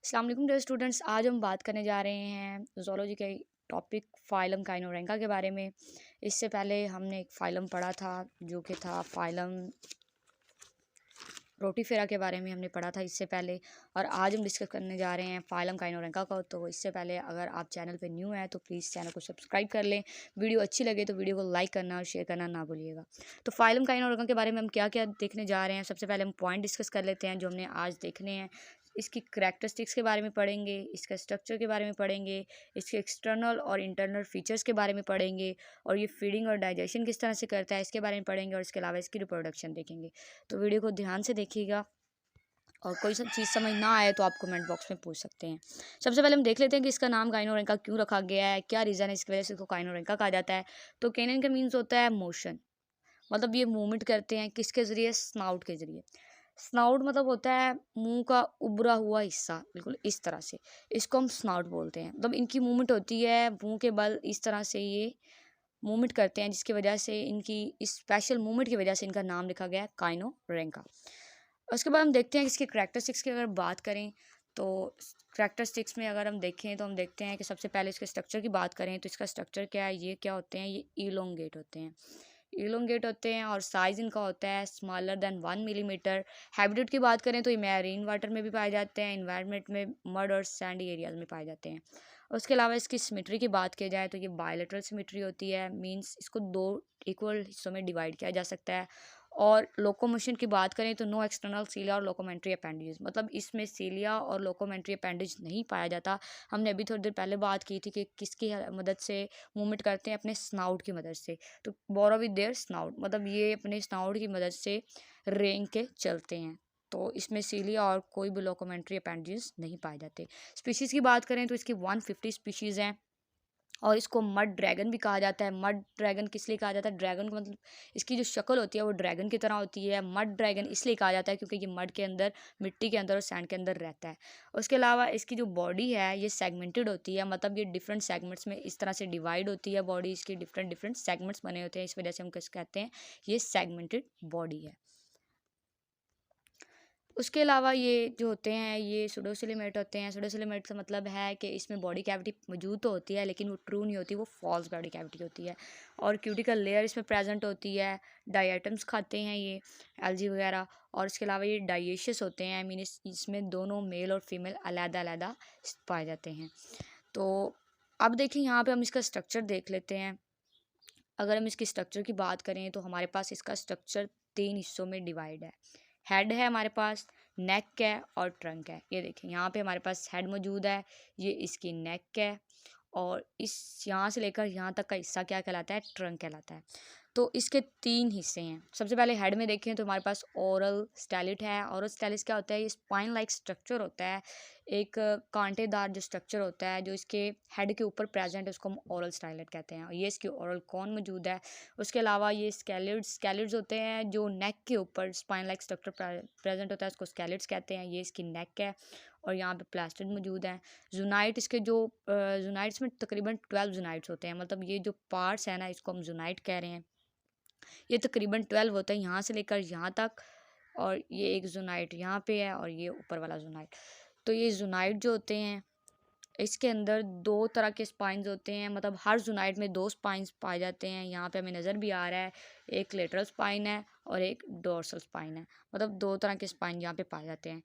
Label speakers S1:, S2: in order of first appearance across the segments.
S1: अस्सलाम वालेकुम dear students. आज हम बात करने जा रहे हैं ज़ूलॉजी के टॉपिक फाइलम काइनोरैंका के बारे में। इससे पहले हमने एक फाइलम पढ़ा था जो कि था फाइलम रोटीफेरा के बारे में हमने पढ़ा था इससे पहले, और आज हम डिस्कस करने जा रहे हैं फाइलम काइनोरैंका को। तो इससे पहले अगर आप चैनल पे न्यू हैं तो प्लीज़ चैनल को सब्सक्राइब कर लें। वीडियो अच्छी लगे तो वीडियो को लाइक करना और शेयर करना ना भूलिएगा। तो फाइलम काइनोरैंका के बारे में हम क्या क्या देखने जा रहे हैं, सबसे पहले हम पॉइंट डिस्कस कर लेते हैं जो हमने आज देखने हैं। इसकी करैक्टरिस्टिक्स के बारे में पढ़ेंगे, इसका स्ट्रक्चर के बारे में पढ़ेंगे, इसके एक्सटर्नल और इंटरनल फीचर्स के बारे में पढ़ेंगे, और ये फीडिंग और डाइजेशन किस तरह से करता है इसके बारे में पढ़ेंगे, और इसके अलावा इसकी रिप्रोडक्शन देखेंगे। तो वीडियो को ध्यान से देखिएगा, और कोई सब चीज़ समझ ना आए तो आप कमेंट बॉक्स में पूछ सकते हैं। सबसे पहले हम देख लेते हैं कि इसका नाम काइनोरैंका क्यों रखा गया है, क्या रीज़न है इसकी वजह से इसको काइनोरैंका कहा जाता है। तो कैनन का मीन्स होता है मोशन, मतलब ये मूवमेंट करते हैं किसके ज़रिए, स्नाउट के ज़रिए। स्नाउट मतलब होता है मुंह का उभरा हुआ हिस्सा, बिल्कुल इस तरह से, इसको हम स्नाउट बोलते हैं। मतलब इनकी मूवमेंट होती है मुंह के बल, इस तरह से ये मूवमेंट करते हैं, जिसकी वजह से इनकी इस स्पेशल मूवमेंट की वजह से इनका नाम लिखा गया है काइनोरैंका। उसके बाद हम देखते हैं कि इसके करैक्टरिस्टिक्स की अगर बात करें तो करैक्टरिस्टिक्स में अगर हम देखें तो हम देखते हैं कि सबसे पहले इसके स्ट्रक्चर की बात करें तो इसका स्ट्रक्चर क्या है, ये क्या होते हैं, ये इलोंगेट होते हैं और साइज़ इनका होता है स्मॉलर देन 1 मिलीमीटर। हैबिटेट की बात करें तो ये मैरीन वाटर में भी पाए जाते हैं, इन्वायरमेंट में मड और सैंडी एरियाज में पाए जाते हैं। उसके अलावा इसकी सिमेट्री की बात की जाए तो ये बायलैटरल सिमेट्री होती है, मींस इसको दो इक्वल हिस्सों में डिवाइड किया जा सकता है। और लोकोमोशन की बात करें तो नो एक्सटर्नल सीलिया और लोकोमेंट्री अपेंडेज, मतलब इसमें सीलिया और लोकोमेंट्री अपेंडेज नहीं पाया जाता। हमने अभी थोड़ी देर पहले बात की थी कि किसकी मदद से मूवमेंट करते हैं, अपने स्नाउट की मदद से। तो बोरो विद देयर स्नाउट, मतलब ये अपने स्नाउट की मदद से रेंग के चलते हैं। तो इसमें सीलिया और कोई भी लोकोमेंट्री अपेंडेज नहीं पाए जाते। स्पीशीज़ की बात करें तो इसकी 150 स्पीशीज़ हैं, और इसको मड ड्रैगन भी कहा जाता है। मड ड्रैगन किस लिए कहा जाता है, ड्रैगन को मतलब इसकी जो शक्ल होती है वो ड्रैगन की तरह होती है। मड ड्रैगन इसलिए कहा जाता है क्योंकि ये मड के अंदर, मिट्टी के अंदर और सैंड के अंदर रहता है। उसके अलावा इसकी जो बॉडी है ये सेगमेंटेड होती है, मतलब ये डिफरेंट सेगमेंट्स में इस तरह से डिवाइड होती है। बॉडी इसकी डिफरेंट डिफरेंट सेगमेंट्स बने होते हैं, इस वजह से हम किस कहते हैं, ये सेगमेंटेड बॉडी है। उसके अलावा ये जो होते हैं ये सुडोसिलिमेट होते हैं। सुडोसिलिमेट का मतलब है कि इसमें बॉडी कैविटी मौजूद तो होती है लेकिन वो ट्रू नहीं होती, वो फॉल्स बॉडी कैविटी होती है। और क्यूटिकल लेयर इसमें प्रेजेंट होती है। डाइएटम्स खाते हैं ये, एल्गी वगैरह। और इसके अलावा ये डाइएशियस होते हैं, मीन इसमें दोनों मेल और फीमेल अलग अलग पाए जाते हैं। तो अब देखिए यहाँ पे हम इसका स्ट्रक्चर देख लेते हैं। अगर हम इसके स्ट्रक्चर की बात करें तो हमारे पास इसका स्ट्रक्चर 3 हिस्सों में डिवाइड है। हेड है हमारे पास, नेक है और ट्रंक है। ये देखें यहाँ पे हमारे पास हेड मौजूद है, ये इसकी नेक है, और इस यहाँ से लेकर यहाँ तक का हिस्सा क्या कहलाता है, ट्रंक कहलाता है। तो इसके 3 हिस्से हैं। सबसे पहले हेड में देखें तो हमारे पास ओरल स्टैलिट है। ओरल स्टैलिट क्या होता है, ये स्पाइन लाइक स्ट्रक्चर होता है, एक कांटेदार जो स्ट्रक्चर होता है जो इसके हेड के ऊपर प्रेजेंट है, उसको हम ओरल स्टाइलेट कहते हैं। और ये इसकी ओरल कॉन मौजूद है। उसके अलावा ये स्केलिड्स होते हैं जो नेक के ऊपर स्पाइन लाइक स्ट्रक्चर प्रेजेंट होता है, उसको स्केलिड्स कहते हैं। ये इसकी नेक है, और यहाँ पे प्लास्टिड मौजूद हैं। जूनाइट इसके जो जूनाइट्स में तकरीबन 12 जूनाइट्स होते हैं, मतलब ये जो पार्ट्स हैं ना इसको हम जूनाइट कह रहे हैं। ये तकरीबन 12 होते हैं यहाँ से लेकर यहाँ तक, और ये एक जूनाइट यहाँ पे है और ये ऊपर वाला जूनाइट। तो ये जूनाइट जो होते हैं इसके अंदर 2 तरह के स्पाइंस होते हैं, मतलब हर जूनाइट में 2 स्पाइंस पाए जाते हैं। यहाँ पे हमें नज़र भी आ रहा है, एक लेटरल स्पाइन है और एक डोर्सल स्पाइन है, मतलब 2 तरह के स्पाइन यहाँ पे पाए जाते हैं।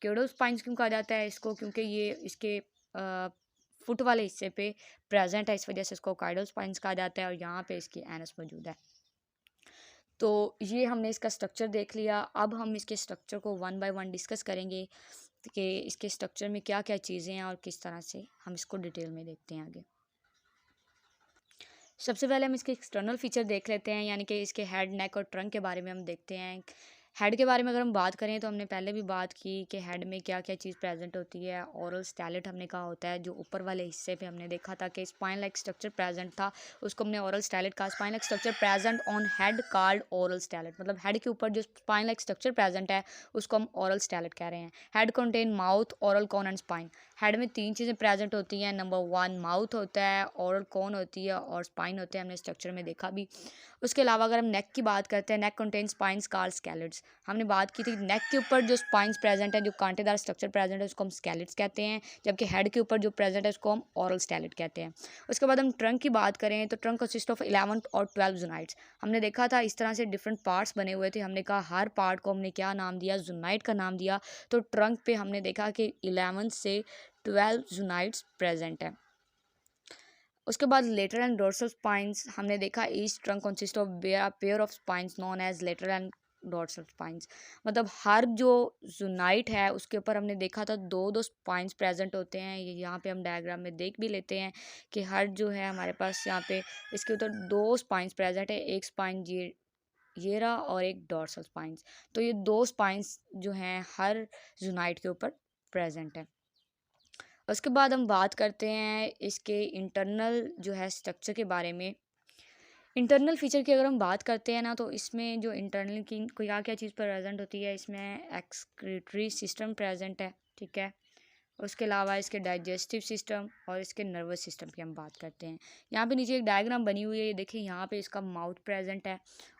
S1: क्यूडल स्पाइंस क्यों कहा जाता है इसको, क्योंकि ये इसके फुट वाले हिस्से पे प्रेजेंट है, इस वजह से इसको काइडल स्पाइंस कहा जाता है, और यहाँ पे इसकी एनस मौजूद है। तो ये हमने इसका स्ट्रक्चर देख लिया। अब हम इसके स्ट्रक्चर को 1 बाय 1 डिस्कस करेंगे कि इसके स्ट्रक्चर में क्या क्या चीज़ें हैं और किस तरह से हम इसको डिटेल में देखते हैं आगे। सबसे पहले हम इसके एक्सटर्नल फीचर देख लेते हैं, यानी कि इसके हेड, नेक और ट्रंक के बारे में हम देखते हैं। हेड के बारे में अगर हम बात करें तो हमने पहले भी बात की कि हेड में क्या क्या चीज़ प्रेजेंट होती है। ओरल स्टैलेट हमने कहा होता है, जो ऊपर वाले हिस्से पे हमने देखा था कि स्पाइन लाइक स्ट्रक्चर प्रेजेंट था, उसको हमने ओरल स्टैलेट कहा। Spine like structure present on head called oral stylet, मतलब हेड के ऊपर जो स्पाइन लाइक स्ट्रक्चर प्रेजेंट है उसको हम ओरल स्टैलेट कह रहे हैं। Head contain mouth, oral cone and spine. Head में 3 चीज़ें प्रेजेंट होती हैं। नंबर 1 माउथ होता है, ओरल कॉन होती है और स्पाइन होते हैं, हमने स्ट्रक्चर में देखा भी। उसके अलावा अगर हम नेक की बात करते हैं, नेक कंटेन स्पाइन कॉल्ड स्केलिड्स। हमने बात की थी नेक के ऊपर जो स्पाइंस प्रेजेंट है, जो कांटेदार स्ट्रक्चर प्रेजेंट है, उसको हम स्केलेट्स कहते हैं, जबकि हेड के ऊपर जो प्रेजेंट है उसको हम ऑरल स्केलेट कहते हैं। उसके बाद हम ट्रंक की बात करें तो ट्रंक कंसिस्ट ऑफ 11 और 12 जूनाइट्स। हमने देखा था इस तरह से डिफरेंट पार्ट्स बने हुए थे, हमने कहा हर पार्ट को हमने क्या नाम दिया, जूनाइट का नाम दिया। तो ट्रंक पे हमने देखा कि 11 से 12 जूनाइट्स प्रेजेंट है। उसके बाद लेटरल एंड डोर्सल स्पाइंस हमने देखा each trunk consist of pair of spines known as lateral and dorsal spines. मतलब हर जो जूनाइट है उसके ऊपर हमने देखा था दो दो स्पाइंस प्रेजेंट होते हैं। ये यहाँ पे हम डायग्राम में देख भी लेते हैं कि हर जो है हमारे पास यहाँ पे इसके ऊपर दो स्पाइंस प्रेजेंट है, एक स्पाइन ये रहा और एक डोर्सल स्पाइंस। तो ये दो स्पाइंस जो हैं हर जूनाइट के ऊपर प्रेजेंट है। उसके बाद हम बात करते हैं इसके इंटरनल जो है स्ट्रक्चर के बारे में। इंटरनल फीचर की अगर हम बात करते हैं ना, तो इसमें जो इंटरनल की क्या क्या चीज़ प्रेजेंट होती है, इसमें एक्सक्रीटरी सिस्टम प्रेजेंट है, ठीक है। उसके अलावा इसके डाइजेस्टिव सिस्टम और इसके नर्वस सिस्टम की हम बात करते हैं। यहाँ पे नीचे एक डायग्राम बनी हुई है, ये देखिए यहाँ पे इसका माउथ प्रेजेंट है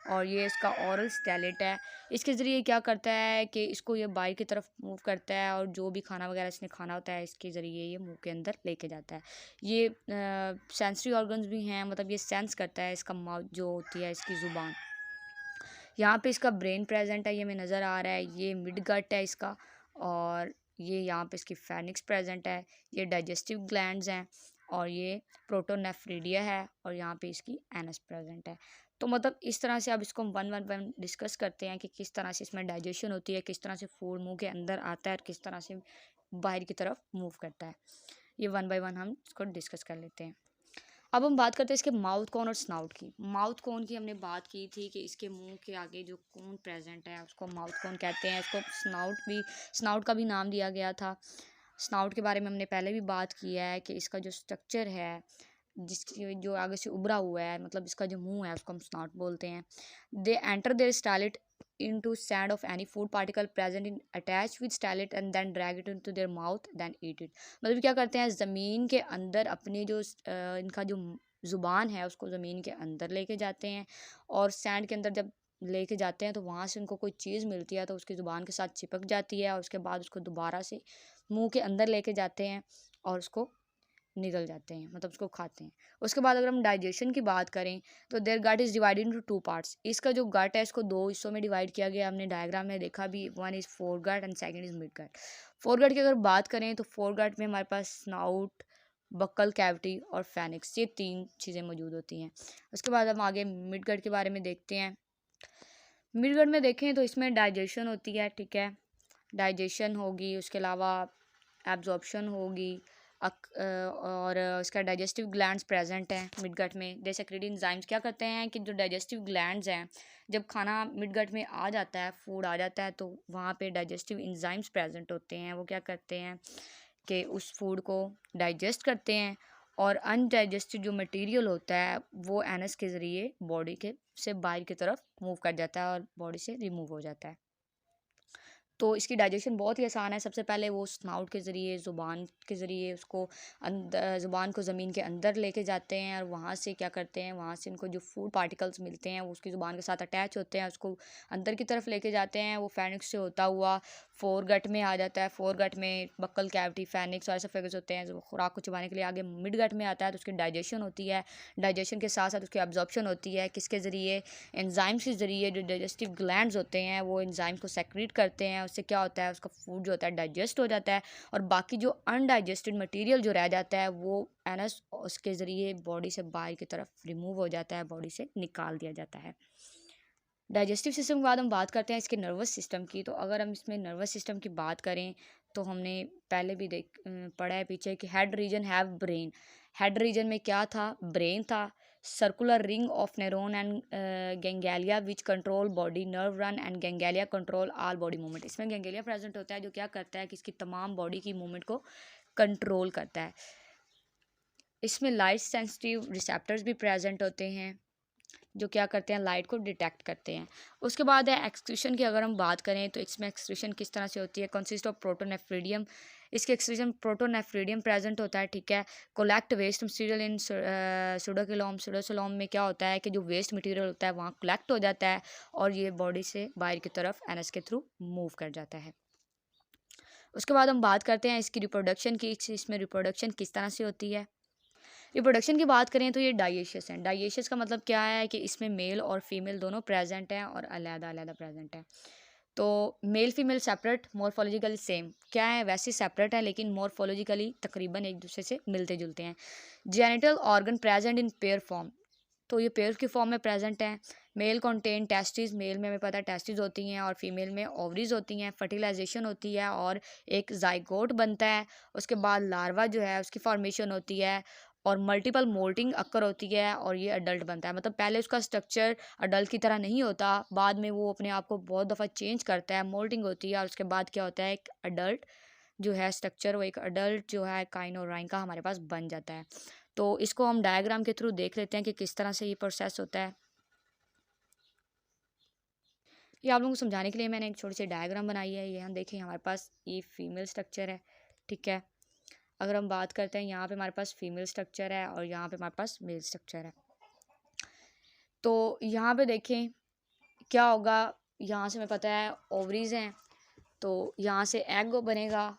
S1: और ये इसका ऑरल स्टेलेट है। इसके ज़रिए क्या करता है कि इसको ये बाहर की तरफ मूव करता है और जो भी खाना वगैरह इसने खाना होता है इसके ज़रिए ये मुंह के अंदर लेके जाता है। ये सेंसरी ऑर्गन्स भी हैं, मतलब ये सेंस करता है, इसका माउथ जो होती है इसकी ज़ुबान। यहाँ पे इसका ब्रेन प्रेजेंट है, ये हमें नज़र आ रहा है, ये मिड गट है इसका, और ये यहाँ पे इसकी फेनिक्स प्रेजेंट है, ये डाइजेस्टिव ग्लैंड्स हैं, और ये प्रोटोनेफ्रिडिया है, और यहाँ पे इसकी एनस प्रेजेंट है। तो मतलब इस तरह से अब इसको हम वन वन वन डिस्कस करते हैं कि किस तरह से इसमें डाइजेशन होती है, किस तरह से फूड मुंह के अंदर आता है और किस तरह से बाहर की तरफ मूव करता है। ये वन बाय वन हम इसको डिस्कस कर लेते हैं। अब हम बात करते हैं इसके माउथ कोन और स्नाउट की। माउथ कोन की हमने बात की थी कि इसके मुंह के आगे जो कोन प्रेजेंट है उसको माउथ कोन कहते हैं। इसको स्नाउट का भी नाम दिया गया था। स्नाउट के बारे में हमने पहले भी बात की है कि इसका जो स्ट्रक्चर है, जिसकी जो आगे से उभरा हुआ है, मतलब इसका जो मुंह है उसको हम स्नाउट बोलते हैं। They enter their stylet into sand of any food particle present in attached with stylet and then drag it into their mouth then eat it। मतलब क्या करते हैं, ज़मीन के अंदर अपने जो इनका जो ज़ुबान है उसको ज़मीन के अंदर लेके जाते हैं, और सैंड के अंदर जब लेके जाते हैं तो वहाँ से उनको कोई चीज़ मिलती है तो उसकी ज़ुबान के साथ चिपक जाती है, और उसके बाद उसको दोबारा से मुंह के अंदर लेके जाते हैं और उसको निगल जाते हैं, मतलब उसको खाते हैं। उसके बाद अगर हम डाइजेशन की बात करें तो their gut is divided into two parts. इसका जो गट है इसको दो हिस्सों में डिवाइड किया गया, हमने डायग्राम में देखा भी। One is fore gut and second is mid gut. Fore gut की अगर बात करें तो फोर गट में हमारे पास स्नाउट, बक्कल कैविटी और फेनिक्स, ये तीन चीज़ें मौजूद होती हैं। उसके बाद हम आगे मिड गट के बारे में देखते हैं। मिड गट में देखें तो इसमें डाइजेशन होती है, ठीक है, डाइजेशन होगी, उसके अलावा एब्जॉर्प्शन होगी, और इसका डाइजेस्टिव ग्लैंड्स प्रेजेंट हैं मिड गट में। दे सेक्रेट एंजाइम्स क्या करते हैं कि जो डाइजेस्टिव ग्लैंड्स हैं, जब खाना मिड गट में आ जाता है, फूड आ जाता है, तो वहाँ पे डाइजेस्टिव एंजाइम्स प्रेजेंट होते हैं। वो क्या करते हैं कि उस फूड को डाइजेस्ट करते हैं, और अनडाइजेस्टेड जो मटेरियल होता है वो एनस के ज़रिए बॉडी के से बाहर की तरफ मूव कर जाता है और बॉडी से रिमूव हो जाता है। तो इसकी डाइजेशन बहुत ही आसान है। सबसे पहले वो स्नाउट के ज़रिए, ज़ुबान के ज़रिए उसको ज़ुबान को ज़मीन के अंदर लेके जाते हैं, और वहाँ से क्या करते हैं, वहाँ से इनको जो फूड पार्टिकल्स मिलते हैं वो उसकी ज़ुबान के साथ अटैच होते हैं, उसको अंदर की तरफ लेके जाते हैं। वो फेनिक्स से होता हुआ फोर गट में आ जाता है। फोर गट में बक्कल कैविटी, फेनिक्स और ऐसे फिगर्स होते हैं जो खुराक को चबाने के लिए आगे मिड गट में आता है, तो उसकी डाइजेशन होती है। डाइजेशन के साथ साथ उसकी एब्जॉर्प्शन होती है, किसके ज़रिए, एंजाइम्स के ज़रिए। जो डाइजेस्टिव ग्लैंड्स होते हैं वो एंजाइम्स को सेक्रेट करते हैं, उससे क्या होता है, उसका फूड जो होता है डाइजेस्ट हो जाता है, और बाकी जो अनडाइजेस्टेड मटेरियल जो रह जाता है वो एनस उसके ज़रिए बॉडी से बाहर की तरफ रिमूव हो जाता है, बॉडी से निकाल दिया जाता है। डाइजेस्टिव सिस्टम के बाद हम बात करते हैं इसके नर्वस सिस्टम की। तो अगर हम इसमें नर्वस सिस्टम की बात करें तो हमने पहले भी पढ़ा है पीछे कि head region have brain. Head region में क्या था, ब्रेन था। Circular ring of neuron and ganglia which control body nerve run and ganglia control all body movement. इसमें गैंग्लिया प्रेजेंट होता है जो क्या करता है कि इसकी तमाम बॉडी की मूवमेंट को कंट्रोल करता है। इसमें लाइट सेंसिटिव रिसेप्टर्स भी प्रेजेंट होते हैं, जो क्या करते हैं, लाइट को डिटेक्ट करते हैं। उसके बाद है एक्सक्रीशन की, अगर हम बात करें तो इसमें एक्सक्रीशन किस तरह से होती है, कंसिस्ट ऑफ प्रोटोनेफ्रीडियम। इसके एक्सक्रीशन प्रोटोनेफ्रीडियम प्रेजेंट होता है, ठीक है। Collect waste material in pseudocoelom. Pseudocoelom में क्या होता है कि जो वेस्ट मटेरियल होता है वहाँ कलेक्ट हो जाता है और ये बॉडी से बाहर की तरफ एनएस के थ्रू मूव कर जाता है। उसके बाद हम बात करते हैं इसकी रिप्रोडक्शन की। इसमें रिप्रोडक्शन किस तरह से होती है। रिप्रोडक्शन की बात करें तो ये डाइएशियस है। डाइएशियस का मतलब क्या है कि इसमें मेल और फीमेल दोनों प्रेजेंट हैं और अलग अलग प्रेजेंट हैं। तो male female separate, morphologically same, क्या है वैसे सेपरेट है लेकिन मॉर्फोलॉजिकली तकरीबन एक दूसरे से मिलते जुलते हैं। Genital organ present in pair form, तो ये पेयर की फॉर्म में प्रेजेंट हैं। मेल कंटेन टेस्टिस, मेल में हमें पता है टेस्टिस होती हैं और फीमेल में ओवरीज होती हैं। फर्टिलाइजेशन होती है और एक जाइगोट बनता है। उसके बाद लार्वा जो है उसकी फॉर्मेशन होती है और मल्टीपल मोल्टिंग अक्कर होती है और ये अडल्ट बनता है। मतलब पहले उसका स्ट्रक्चर अडल्ट की तरह नहीं होता, बाद में वो अपने आप को बहुत दफ़ा चेंज करता है, मोल्टिंग होती है और उसके बाद क्या होता है, एक अडल्ट जो है स्ट्रक्चर, वो एक अडल्ट जो है काइनोराइन का हमारे पास बन जाता है। तो इसको हम डायग्राम के थ्रू देख लेते हैं कि किस तरह से ये प्रोसेस होता है। ये आप लोगों को समझाने के लिए मैंने एक छोटी सी डायग्राम बनाई है। ये हम देखें, हमारे पास ये फीमेल स्ट्रक्चर है, ठीक है। अगर हम बात करते हैं, यहाँ पे हमारे पास फीमेल स्ट्रक्चर है और यहाँ पे हमारे पास मेल स्ट्रक्चर है। तो यहाँ पे देखें क्या होगा, यहाँ से हमें पता है ओवरीज हैं, तो यहाँ से एग बनेगा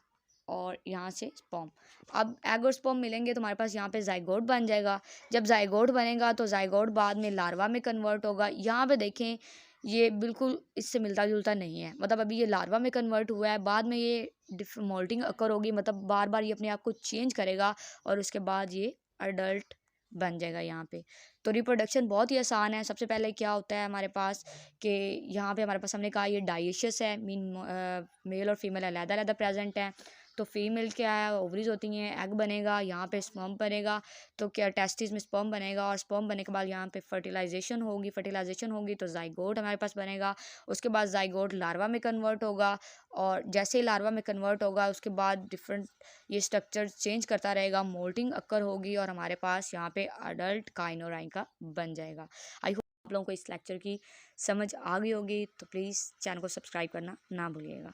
S1: और यहाँ से स्पर्म। अब एग और स्पर्म मिलेंगे तो हमारे पास यहाँ पे जाइगोट बन जाएगा। जब जाइगोट बनेगा तो जाइगोट बाद में लार्वा में कन्वर्ट होगा। यहाँ पे देखें ये बिल्कुल इससे मिलता जुलता नहीं है, मतलब अभी ये लार्वा में कन्वर्ट हुआ है, बाद में ये मोल्टिंग अकर होगी, मतलब बार बार ये अपने आप को चेंज करेगा और उसके बाद ये अडल्ट बन जाएगा यहाँ पे। तो रिप्रोडक्शन बहुत ही आसान है। सबसे पहले क्या होता है हमारे पास कि यहाँ पे हमारे पास हमने कहा ये डाइशियस है, मीन मेल और फीमेल अलग अलग प्रेजेंट है। तो फीमेल क्या है, ओवरीज होती हैं, एग बनेगा, यहाँ पे स्पर्म बनेगा, तो क्या टेस्टिस में स्पर्म बनेगा और स्पर्म बनने के बाद यहाँ पे फर्टिलाइजेशन होगी तो जाइगोट हमारे पास बनेगा। उसके बाद जाइगोट लार्वा में कन्वर्ट होगा और जैसे ही लार्वा में कन्वर्ट होगा उसके बाद डिफरेंट ये स्ट्रक्चर चेंज करता रहेगा, मोल्टिंग अक्कर होगी और हमारे पास यहाँ पे अडल्ट काइनोराइन का बन जाएगा। आई होप आप लोगों को इस लेक्चर की समझ आ गई होगी। तो प्लीज़ चैनल को सब्सक्राइब करना ना भूलिएगा।